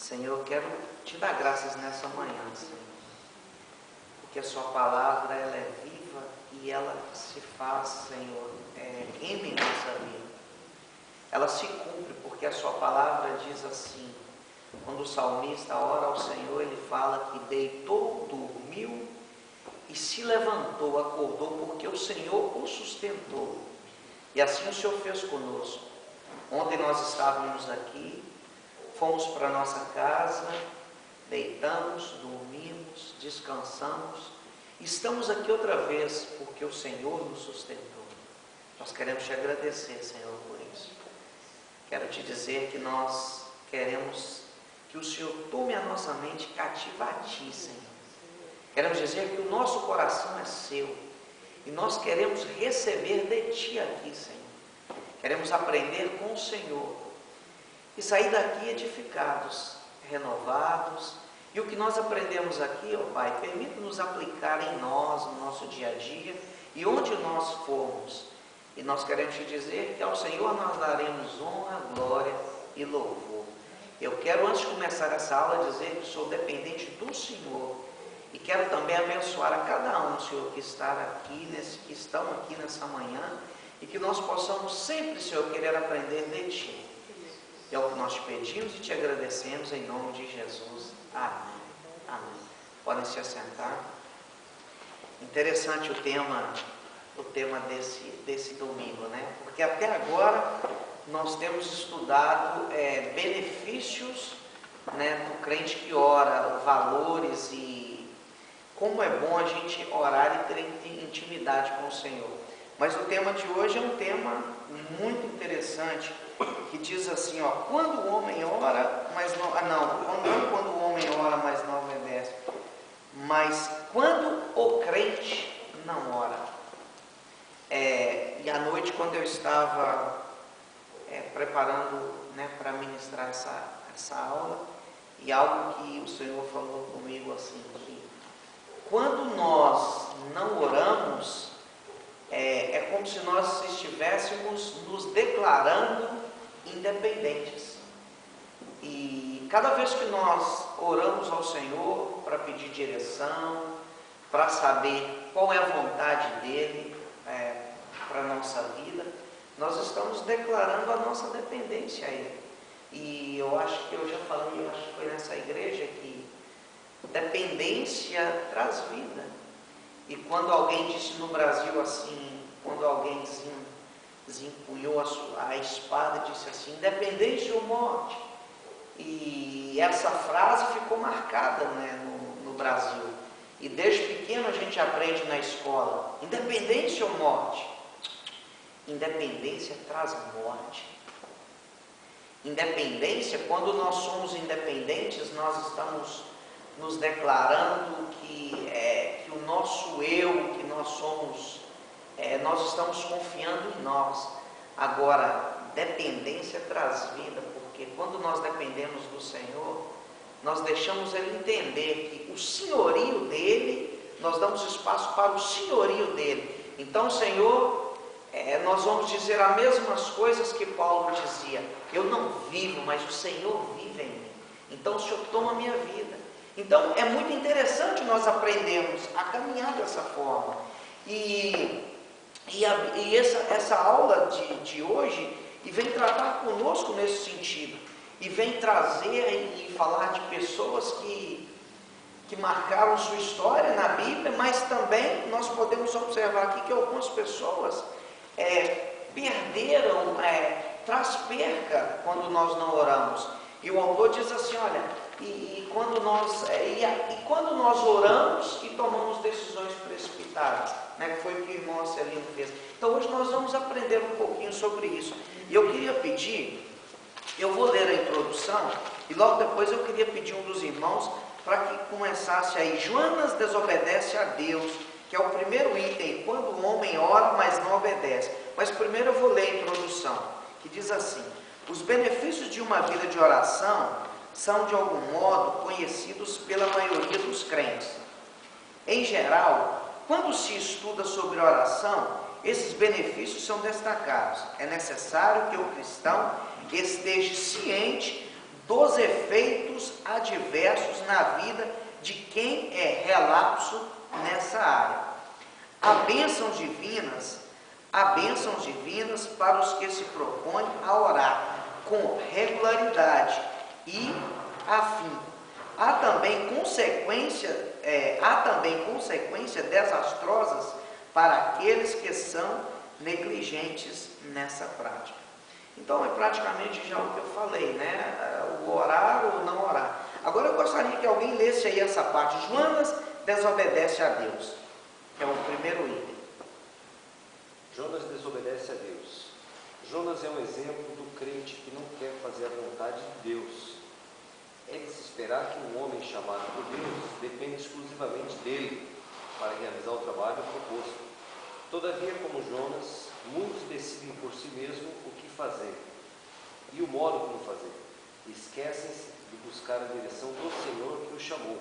Senhor, eu quero te dar graças nessa manhã, Senhor, porque a sua palavra ela é viva e ela se faz, Senhor, rema em nossa vida. Ela se cumpre porque a sua palavra diz assim, quando o salmista ora ao Senhor, ele fala que deitou, dormiu e se levantou, acordou, porque o Senhor o sustentou. E assim o Senhor fez conosco. Ontem nós estávamos aqui, fomos para nossa casa, deitamos, dormimos, descansamos. Estamos aqui outra vez porque o Senhor nos sustentou. Nós queremos te agradecer, Senhor, por isso. Quero te dizer que nós queremos que o Senhor tome a nossa mente cativa a Ti, Senhor. Queremos dizer que o nosso coração é Seu e nós queremos receber de Ti aqui, Senhor. Queremos aprender com o Senhor e sair daqui edificados, renovados. E o que nós aprendemos aqui, ó Pai, permita-nos aplicar em nós, no nosso dia a dia e onde nós formos. E nós queremos te dizer que ao Senhor nós daremos honra, glória e louvor. Eu quero, antes de começar essa aula, dizer que sou dependente do Senhor. E quero também abençoar a cada um, Senhor, que estão aqui nessa manhã. E que nós possamos sempre, Senhor, querer aprender de Ti. É o que nós te pedimos e te agradecemos em nome de Jesus. Amém. Amém. Podem se assentar. Interessante o tema desse domingo, né? Porque até agora nós temos estudado benefícios, né, do crente que ora, valores e como é bom a gente orar e ter intimidade com o Senhor. Mas o tema de hoje é um tema muito interessante, que diz assim, ó, quando o homem ora, mas não, quando o homem ora, mas não obedece, mas quando o crente não ora. E à noite, quando eu estava preparando, né, para ministrar essa aula, e algo que o Senhor falou comigo assim, que quando nós não oramos, é como se nós estivéssemos nos declarando independentes. E cada vez que nós oramos ao Senhor para pedir direção, para saber qual é a vontade dEle para a nossa vida, nós estamos declarando a nossa dependência a Ele. E eu acho que eu já falei, acho que foi nessa igreja, que dependência traz vida. E quando alguém disse no Brasil assim, quando alguém desempunhou a espada e disse assim, independência ou morte. E essa frase ficou marcada, né, no Brasil. E desde pequeno a gente aprende na escola, independência ou morte? Independência traz morte. Independência, quando nós somos independentes, nós estamos nos declarando que o nosso eu, que nós somos, nós estamos confiando em nós. Agora, dependência traz vida, porque quando nós dependemos do Senhor, nós deixamos Ele entender que o senhorio dEle, nós damos espaço para o senhorio dEle. Então, Senhor, nós vamos dizer as mesmas coisas que Paulo dizia, eu não vivo, mas o Senhor vive em mim. Então, o Senhor toma a minha vida. Então, é muito interessante nós aprendermos a caminhar dessa forma. E essa aula de hoje vem tratar conosco nesse sentido. E vem trazer e falar de pessoas que marcaram sua história na Bíblia, mas também nós podemos observar aqui que algumas pessoas perderam, traz perca quando nós não oramos. E o autor diz assim, olha, quando nós oramos e tomamos decisões precipitadas, né, que foi o que o irmão Marcelino fez. Então hoje nós vamos aprender um pouquinho sobre isso. E eu queria pedir, eu vou ler a introdução, e logo depois eu queria pedir um dos irmãos para que começasse aí, Jonas desobedece a Deus, que é o primeiro item, quando o homem ora, mas não obedece. Mas primeiro eu vou ler a introdução, que diz assim, os benefícios de uma vida de oração são de algum modo conhecidos pela maioria dos crentes. Em geral, quando se estuda sobre oração, esses benefícios são destacados. É necessário que o cristão esteja ciente dos efeitos adversos na vida de quem é relapso nessa área. Há bênçãos divinas para os que se propõem a orar com regularidade e afinco. Há também consequências desastrosas para aqueles que são negligentes nessa prática. Então é praticamente já o que eu falei, né? O orar ou não orar. Agora eu gostaria que alguém lesse aí essa parte. Jonas desobedece a Deus. É o primeiro item. Jonas desobedece a Deus. Jonas é um exemplo do crente que não quer fazer a vontade de Deus. É de se esperar que um homem chamado por Deus dependa exclusivamente dele para realizar o trabalho proposto. Todavia, como Jonas, muitos decidem por si mesmo o que fazer e o modo como fazer. Esquecem-se de buscar a direção do Senhor que os chamou,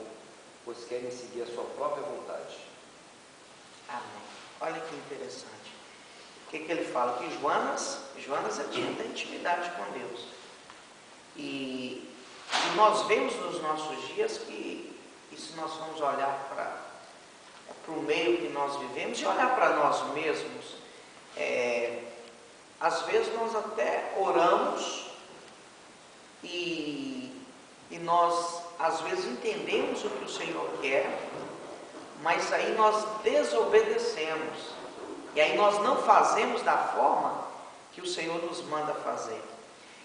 pois querem seguir a sua própria vontade. Amém. Olha que interessante. O que ele fala? Que Jonas tinha intimidade com Deus. E nós vemos nos nossos dias que, e se nós vamos olhar para o meio que nós vivemos e olhar para nós mesmos, às vezes nós até oramos e nós às vezes entendemos o que o Senhor quer, mas aí nós desobedecemos. E aí nós não fazemos da forma que o Senhor nos manda fazer.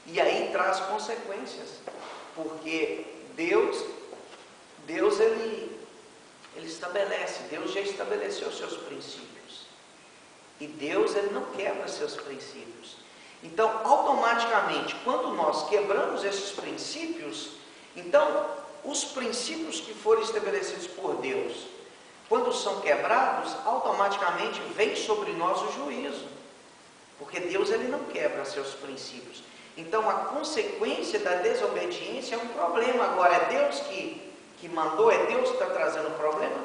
E aí traz consequências. Porque Deus ele estabelece, Deus já estabeleceu seus princípios. E Deus ele não quebra seus princípios. Então, automaticamente, quando nós quebramos esses princípios, então, os princípios que foram estabelecidos por Deus, quando são quebrados, automaticamente vem sobre nós o juízo. Porque Deus ele não quebra seus princípios. Então, a consequência da desobediência é um problema. Agora, é Deus que mandou? É Deus que está trazendo o problema?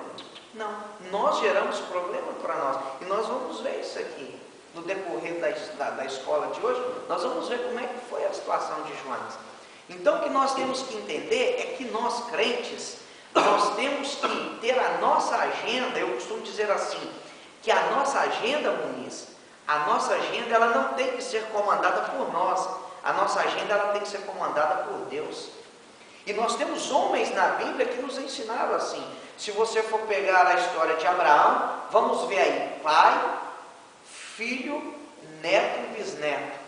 Não. Nós geramos problema para nós. E nós vamos ver isso aqui. No decorrer da escola de hoje, nós vamos ver como é que foi a situação de Jonas. Então, o que nós temos que entender é que nós, crentes, nós temos que ter a nossa agenda. Eu costumo dizer assim, que a nossa agenda, Muniz, a nossa agenda, ela não tem que ser comandada por nós. A nossa agenda ela tem que ser comandada por Deus. E nós temos homens na Bíblia que nos ensinaram assim. Se você for pegar a história de Abraão, vamos ver aí, pai, filho, neto e bisneto.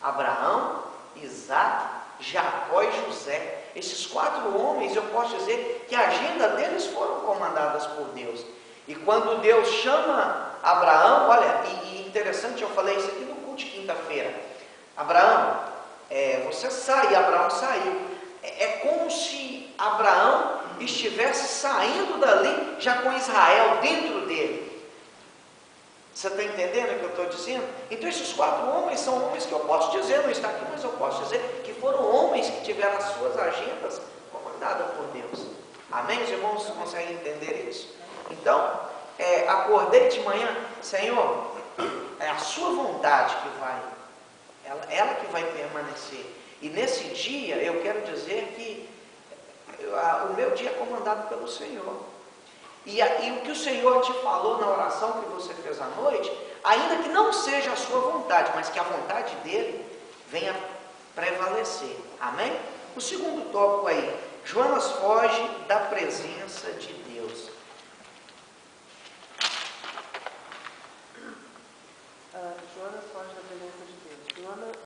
Abraão, Isaac, Jacó e José. Esses 4 homens, eu posso dizer que a agenda deles foram comandadas por Deus. E quando Deus chama Abraão, olha, e interessante, eu falei isso aqui no culto de quinta-feira. Abraão, você sai, Abraão saiu. É como se Abraão estivesse saindo dali, já com Israel dentro dele. Você está entendendo o que eu estou dizendo? Então esses 4 homens são homens que eu posso dizer, não está aqui, mas eu posso dizer que foram homens que tiveram as suas agendas comandadas por Deus. Amém? Os irmãos conseguem entender isso? Então, acordei de manhã, Senhor, é a sua vontade que vai, ela que vai permanecer. E nesse dia, eu quero dizer que o meu dia é comandado pelo Senhor. E o que o Senhor te falou na oração que você fez à noite, ainda que não seja a sua vontade, mas que a vontade dele venha prevalecer. Amém? O segundo tópico aí, Jonas foge da presença de Deus. Jonas foge da presença de Deus.